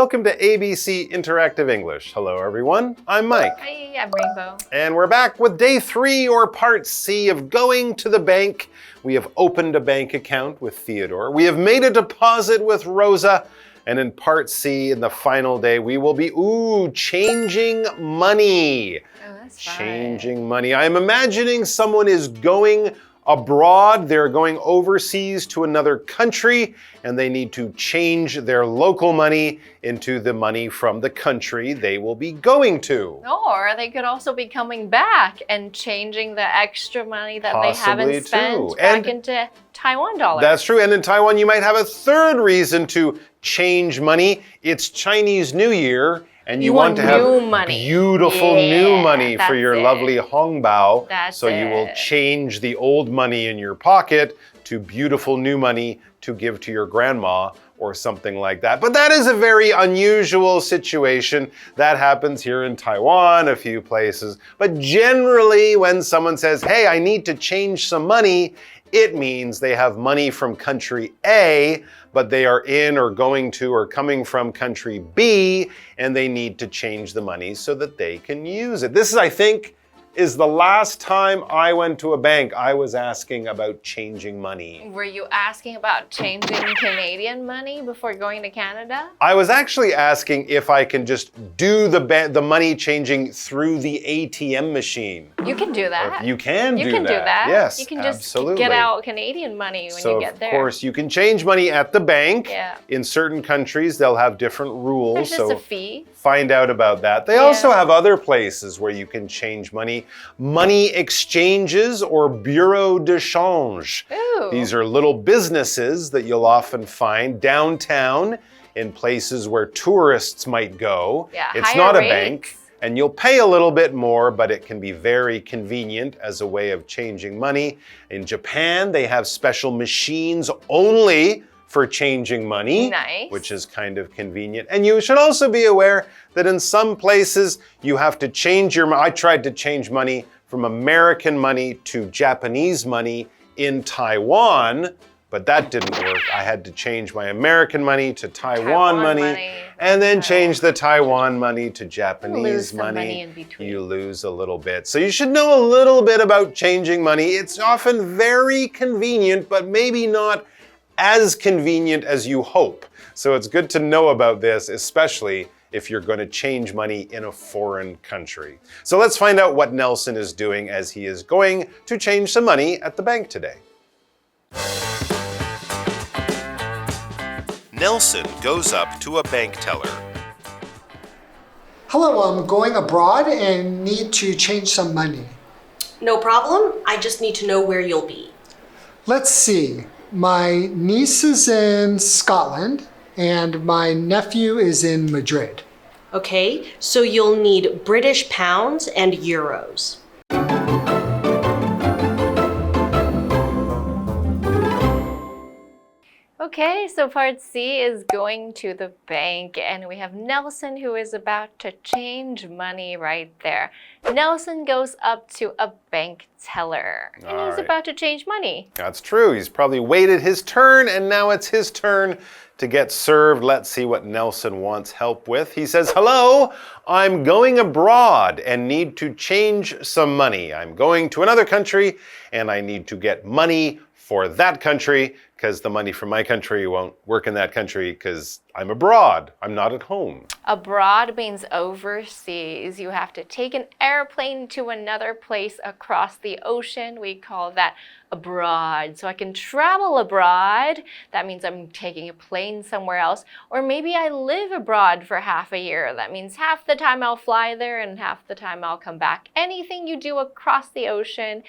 welcome to ABC Interactive English. Hello, everyone. I'm Mike. Hi, I'm Rainbow. And we're back with day 3 or part C of going to the bank. We have opened a bank account with Theodore. We have made a deposit with Rosa. And in part C, in the final day, we will be, changing money. Oh, that's fun. Changing money. I'm imagining someone is going abroad. They're going overseas to another country, and they need to change their local money into the money from the country they will be going to. Or they could also be coming back and changing the extra money that they haven't spent back into Taiwan dollars. That's true. And in Taiwan, you might have a third reason to change money. It's Chinese New Year. And you want to have beautiful new money for your lovely hongbao. So you will change the old money in your pocket to beautiful new money to give to your grandma or something like that. But that is a very unusual situation. That happens here in Taiwan, a few places. But generally, when someone says, hey, I need to change some money, it means they have money from country A, but they are in or going to or coming from country B, and they need to change the money so that they can use it. This is, I think, is the last time I went to a bank. I was asking about changing money. Were you asking about changing Canadian money before going to Canada? I was actually asking if I can just do the money changing through the ATM machine. You can do that. You can do that. Yes, you can just get out Canadian money when you get there. Of course, you can change money at the bank. Yeah. In certain countries, they'll have different rules. There's just a fee. Find out about that. They also have other places where you can change money. Money exchanges or bureau de change. Ooh. These are little businesses that you'll often find downtown in places where tourists might go. Yeah, it's not a bank. And you'll pay a little bit more, but it can be very convenient as a way of changing money. In Japan, they have special machines only for changing money, which is kind of convenient. And you should also be aware that in some places you have to change your money. I tried to change money from American money to Japanese money in Taiwan, but that didn't work. I had to change my American money to Taiwan money and then change the Taiwan money to Japanese money. In between. You lose a little bit. So you should know a little bit about changing money. It's often very convenient, but maybe not as convenient as you hope. So it's good to know about this, especially if you're going to change money in a foreign country. So let's find out what Nelson is doing as he is going to change some money at the bank today. Nelson goes up to a bank teller. Hello, I'm going abroad and need to change some money. No problem. I just need to know where you'll be. Let's see. My niece is in Scotland and my nephew is in Madrid. Okay, so you'll need British pounds and euros. Okay, so part C is going to the bank, and we have Nelson who is about to change money right there. Nelson goes up to a bank teller, and he's about to change money. That's true. He's probably waited his turn, and now it's his turn to get served. Let's see what Nelson wants help with. He says, hello, I'm going abroad and need to change some money. I'm going to another country, and I need to get money for that country because the money from my country won't work in that country because I'm abroad. I'm not at home. Abroad means overseas. You have to take an airplane to another place across the ocean. We call that abroad. So I can travel abroad. That means I'm taking a plane somewhere else. Or maybe I live abroad for half a year. That means half the time I'll fly there and half the time I'll come back. Anything you do across the ocean,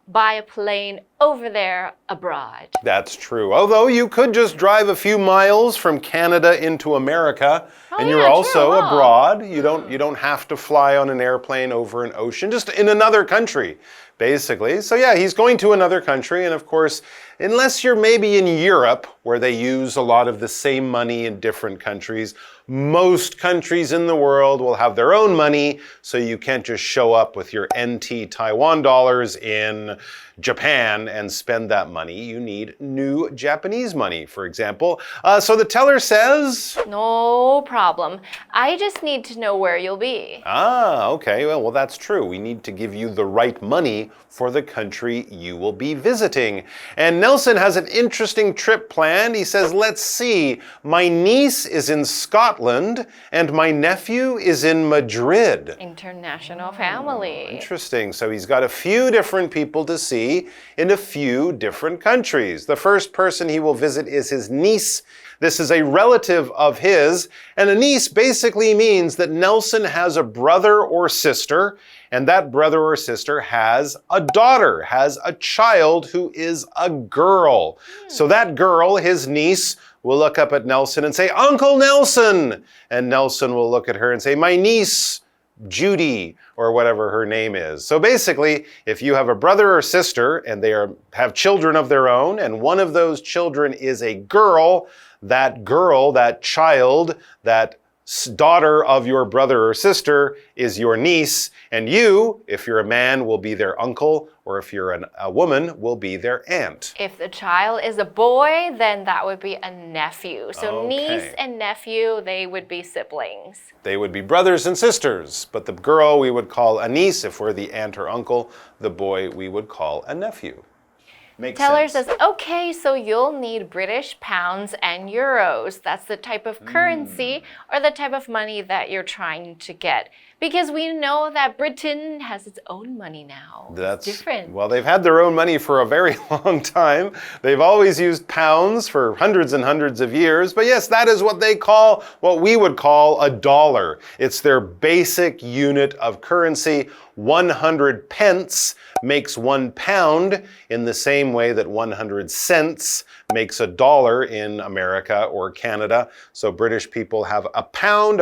buy a plane over there abroad. That's true. Although you could just drive a few miles from Canada into America and you're also abroad. You don't have to fly on an airplane over an ocean, just in another country, basically. So yeah, he's going to another country, and of course, unless you're maybe in Europe where they use a lot of the same money in different countries, most countries in the world will have their own money, so you can't just show up with your NT Taiwan dollars in Japan Japan and spend that money, you need new Japanese money, for example. So the teller says, No problem. I just need to know where you'll be. Ah, okay. Well, that's true. We need to give you the right money for the country you will be visiting. And Nelson has an interesting trip planned. He says, let's see, my niece is in Scotland and my nephew is in Madrid. International family. Interesting. So he's got a few different people to see in a few different countries. The first person he will visit is his niece. This is a relative of his, and a niece basically means that Nelson has a brother or sister, and that brother or sister has a daughter, has a child who is a girl. So that girl, his niece, will look up at Nelson and say, Uncle Nelson! And Nelson will look at her and say, my niece, Judy, or whatever her name is. So basically, if you have a brother or sister and they have children of their own, and one of those children is a girl, that child, that daughter of your brother or sister is your niece, and you, if you're a man, will be their uncle, or if you're a woman, will be their aunt. If the child is a boy, then that would be a nephew. So Okay. niece and nephew, they would be siblings. They would be brothers and sisters, but the girl we would call a niece if we're the aunt or uncle, the boy we would call a nephew. Makes Teller sense. says, okay, so you'll need British pounds and euros. That's the type of currency or the type of money that you're trying to get. Because we know that Britain has its own money now. That's different. Well, they've had their own money for a very long time. They've always used pounds for hundreds and hundreds of years. But yes, that is what what we would call a dollar. It's their basic unit of currency. 100 pence makes 1 pound in the same way that 100 cents makes a dollar in America or Canada. So British people have a pound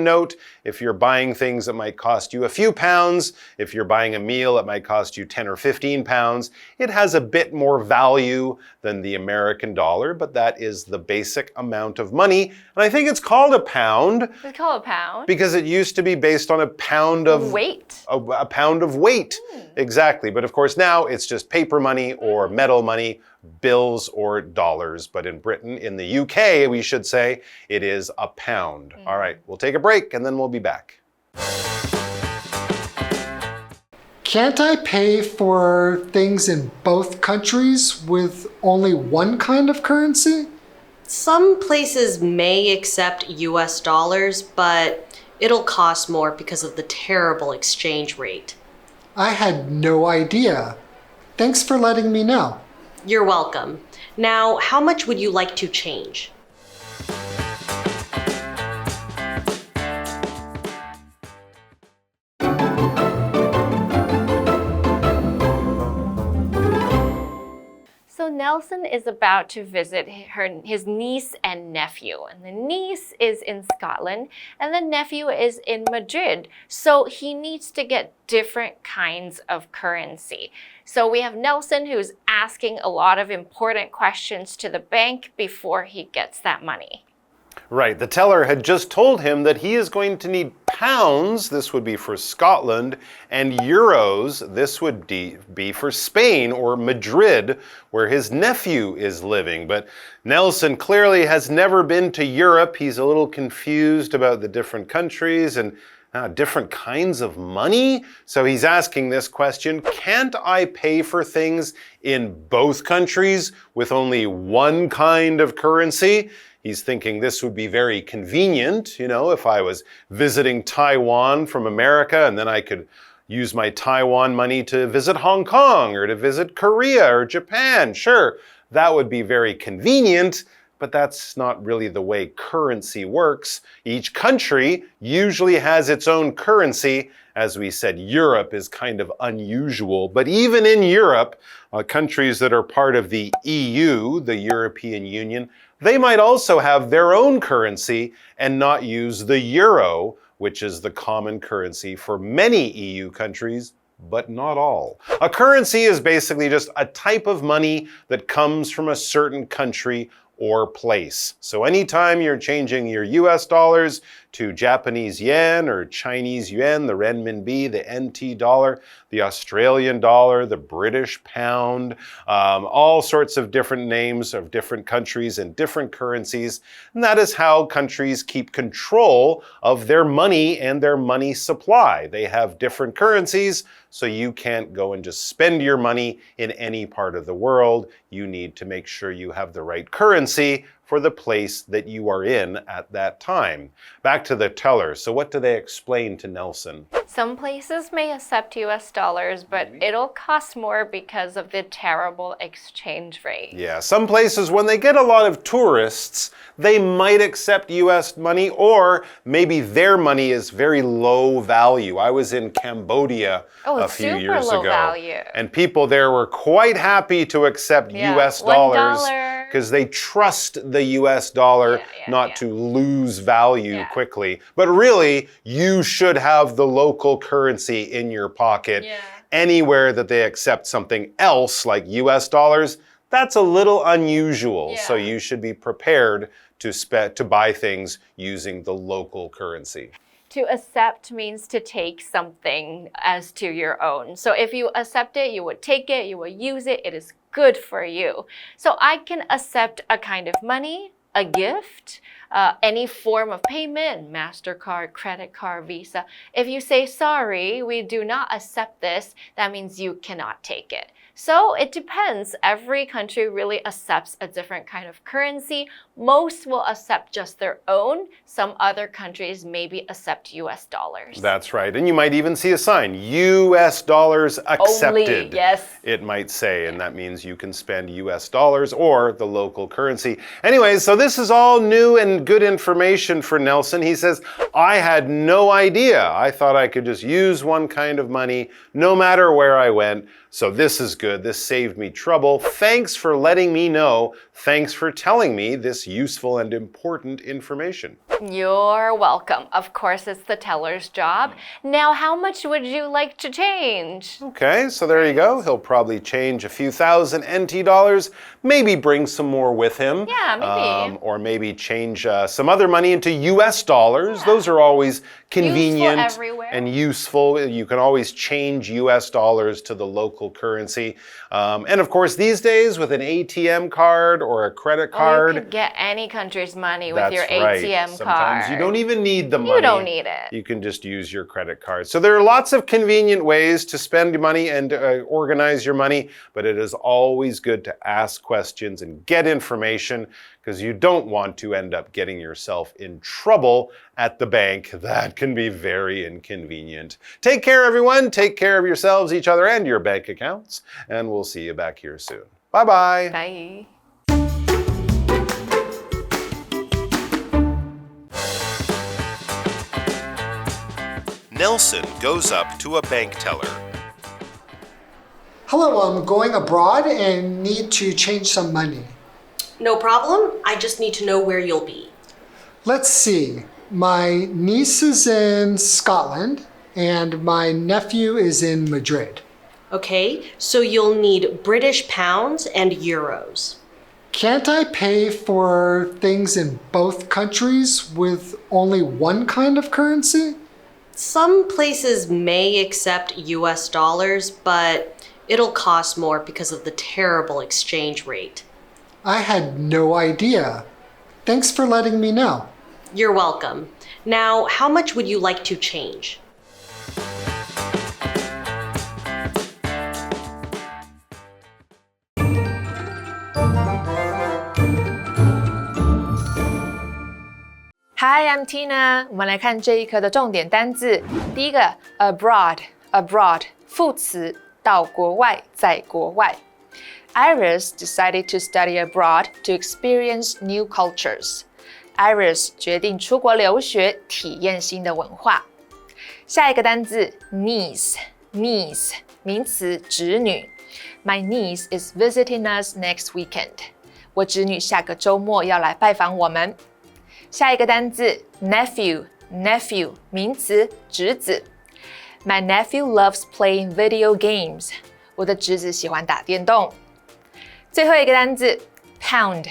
note. If you're buying things, it might cost you a few pounds. If you're buying a meal, it might cost you 10 or 15 pounds. It has a bit more value than the American dollar, but that is the basic amount of money. And I think it's called a pound. It's called a pound. Because it used to be based on a pound of weight. A pound of weight. Exactly. But of course now it's just paper money or metal money, bills or dollars. But in Britain, in the UK, we should say, it is a pound. All right, we'll take a break and then we'll be back. Can't I pay for things in both countries with only one kind of currency? Some places may accept US dollars, but it'll cost more because of the terrible exchange rate. I had no idea. Thanks for letting me know. You're welcome. Now, how much would you like to change? So Nelson is about to visit his niece and nephew. And the niece is in Scotland and the nephew is in Madrid. So he needs to get different kinds of currency. So we have Nelson who's asking a lot of important questions to the bank before he gets that money. Right, the teller had just told him that he is going to need pounds, this would be for Scotland, and euros, this would be for Spain or Madrid, where his nephew is living. But Nelson clearly has never been to Europe. He's a little confused about the different countries and different kinds of money. So he's asking this question, can't I pay for things in both countries with only one kind of currency? He's thinking this would be very convenient, if I was visiting Taiwan from America and then I could use my Taiwan money to visit Hong Kong or to visit Korea or Japan. Sure, that would be very convenient, but that's not really the way currency works. Each country usually has its own currency. As we said, Europe is kind of unusual, but even in Europe, countries that are part of the EU, the European Union, they might also have their own currency and not use the euro, which is the common currency for many EU countries, but not all. A currency is basically just a type of money that comes from a certain country or place. So anytime you're changing your US dollars to Japanese yen or Chinese yuan, the renminbi, the NT dollar, the Australian dollar, the British pound, all sorts of different names of different countries and different currencies. And that is how countries keep control of their money and their money supply. They have different currencies, so you can't go and just spend your money in any part of the world. You need to make sure you have the right currency for the place that you are in at that time. Back to the teller. So what do they explain to Nelson? Some places may accept US dollars, but it'll cost more because of the terrible exchange rate. Yeah, some places, when they get a lot of tourists, they might accept US money, or maybe their money is very low value. I was in Cambodia a few years ago. Value. And people there were quite happy to accept US dollars because they trust the US dollar not to lose value quickly. But really, you should have the local currency in your pocket. Anywhere that they accept something else like US dollars, that's a little unusual. So you should be prepared to buy things using the local currency. To accept means to take something as to your own. So if you accept it, you would take it, you will use it, it is good for you. So I can accept a kind of money, a gift, any form of payment, MasterCard, credit card, Visa. If you say, sorry, we do not accept this, that means you cannot take it. So it depends. Every country really accepts a different kind of currency. Most will accept just their own. Some other countries maybe accept US dollars. That's right. And you might even see a sign, US dollars accepted. Only, yes. It might say, and that means you can spend US dollars or the local currency. Anyways, so this is all new and good information for Nelson. He says, I had no idea. I thought I could just use one kind of money no matter where I went. So this is good. This saved me trouble. Thanks for letting me know. Thanks for telling me this useful and important information. You're welcome. Of course, it's the teller's job. Now, how much would you like to change? Okay, so there you go. He'll probably change a few thousand NT dollars, maybe bring some more with him. Yeah, maybe. Or maybe change some other money into US dollars. Those are always convenient and useful. You can always change US dollars to the local currency. And of course, these days with an ATM card or a credit card. You could get any country's money with your ATM card. Sometimes you don't even need the money. You don't need it. You can just use your credit card. So there are lots of convenient ways to spend money and organize your money, but it is always good to ask questions and get information because you don't want to end up getting yourself in trouble at the bank. That can be very inconvenient. Take care, everyone. Take care of yourselves, each other, and your bank accounts. And we'll see you back here soon. Bye-bye. Bye. Nelson goes up to a bank teller. Hello, I'm going abroad and need to change some money. No problem. I just need to know where you'll be. Let's see. My niece is in Scotland and my nephew is in Madrid. Okay, so you'll need British pounds and euros. Can't I pay for things in both countries with only one kind of currency? Some places may accept US dollars, but it'll cost more because of the terrible exchange rate. I had no idea. Thanks for letting me know. You're welcome. Now, how much would you like to change? Hi, I'm Tina. 我们来看这一课的重点单字。第一个 abroad 副词，到国外，在国外。Iris decided to study abroad to experience new cultures. Iris 决定出国留学，体验新的文化。下一个单字 niece 名词，侄女。My niece is visiting us next weekend. 我侄女下个周末要来拜访我们。下一个单字 nephew 名词，侄子。My nephew loves playing video games. 我的侄子喜欢打电动。最后一个单字 pound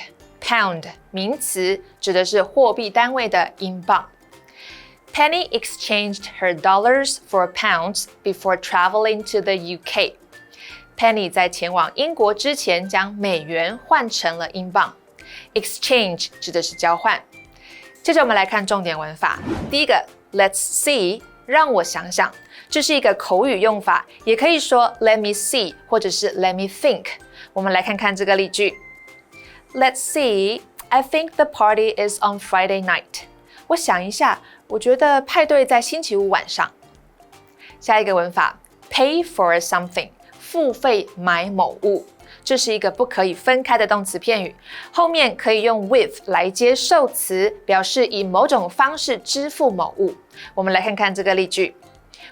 名词，指的是货币单位的英镑。Penny exchanged her dollars for pounds before traveling to the UK. Penny 在前往英国之前将美元换成了英镑。Exchange 指的是交换。接着我们来看重点文法。第一个 Let's see 让我想想，这是一个口语用法，也可以说 Let me see 或者是 Let me think。我们来看看这个例句。Let's see, I think the party is on Friday night. 我想一下，我觉得派对在星期五晚上。下一个文法 Pay for something 付费买某物，这是一个不可以分开的动词片语，后面可以用 with 来接受词，表示以某种方式支付某物。我们来看看这个例句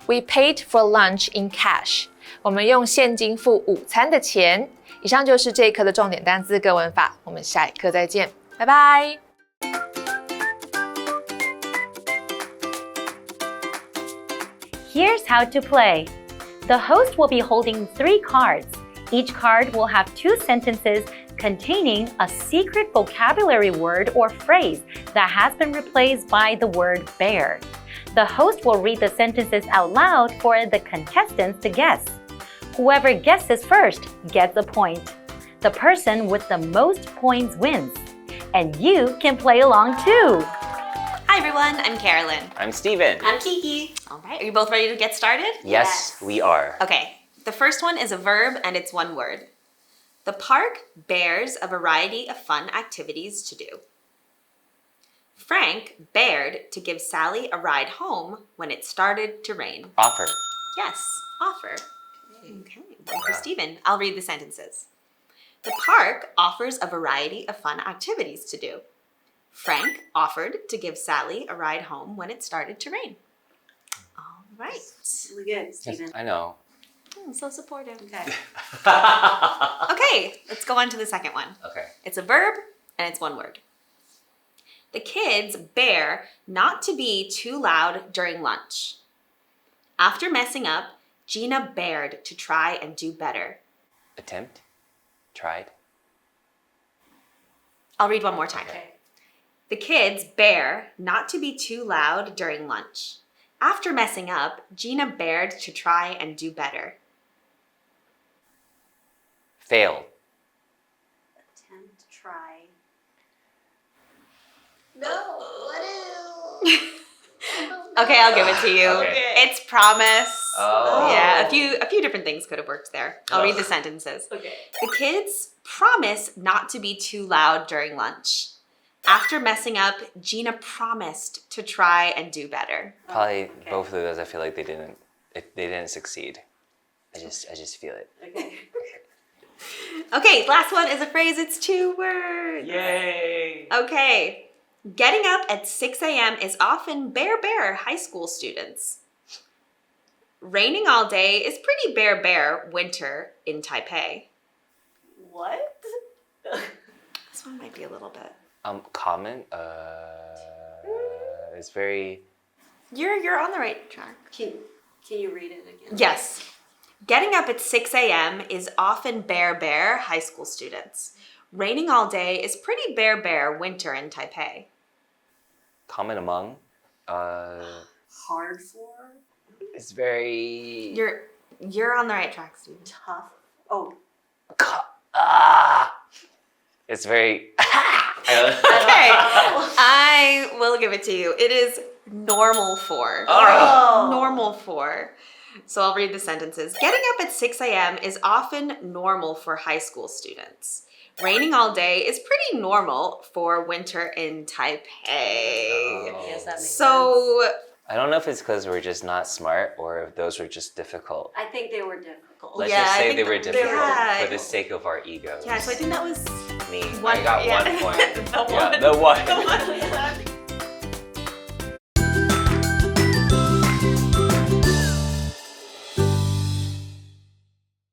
We paid for lunch in cash. 我们用现金付午餐的钱。以上就是这一课的重点单词跟文法，我们下一课再见，拜拜。Here's how to play. The host will be holding 3 cards. Each card will have 2 sentences containing a secret vocabulary word or phrase that has been replaced by the word bear. The host will read the sentences out loud for the contestants to guess. Whoever guesses first gets a point. The person with the most points wins. And you can play along too. Hi everyone, I'm Carolyn. I'm Steven. I'm Kiki. All right, are you both ready to get started? Yes, we are. Okay, the first one is a verb and it's one word. The park bears a variety of fun activities to do. Frank bared to give Sally a ride home when it started to rain. Offer. Yes, offer. Okay, one for Steven. I'll read the sentences. The park offers a variety of fun activities to do. Frank offered to give Sally a ride home when it started to rain. All right. Really good, Steven. I know. Oh, so supportive. Okay. Okay, let's go on to the second one. Okay. It's a verb and it's one word. The kids bear not to be too loud during lunch. After messing up, Gina bared to try and do better. Attempt. Tried. I'll read one more time. Okay. The kids bear not to be too loud during lunch. After messing up, Gina bared to try and do better. Failed. Attempt, try. Okay, I'll give it to you. Okay. It's promise. Oh. Yeah, a few different things could have worked there. I'll read the sentences. Okay. The kids promise not to be too loud during lunch. After messing up, Gina promised to try and do better. Probably both of those. I feel like they didn't succeed. I just feel it. Okay. Okay, last one is a phrase. It's 2 words. Yay! Okay. Getting up at 6 a.m. is often bare high school students. Raining all day is pretty bare winter in Taipei. What? This one might be a little bit. Common. It's very. You're on the right track. Can you read it again? Yes. Getting up at 6 a.m. is often bare high school students. Raining all day is pretty bare winter in Taipei. Common among. Hard for? It's very. You're on the right track, Steve. Tough. Oh. It's very. Okay, I will give it to you. It is normal for. Oh. Normal for. So I'll read the sentences. Getting up at 6 a.m. is often normal for high school students. Raining all day is pretty normal for winter in Taipei. Yes, that makes So I don't know if it's because we're just not smart or if those were just difficult. I think they were difficult. Let's Yeah, just I say think they were they difficult were. for the sake of our egos. yeah, so I think that was Me. one. I got yeah. 1 point. The Yeah, one. the one. The one.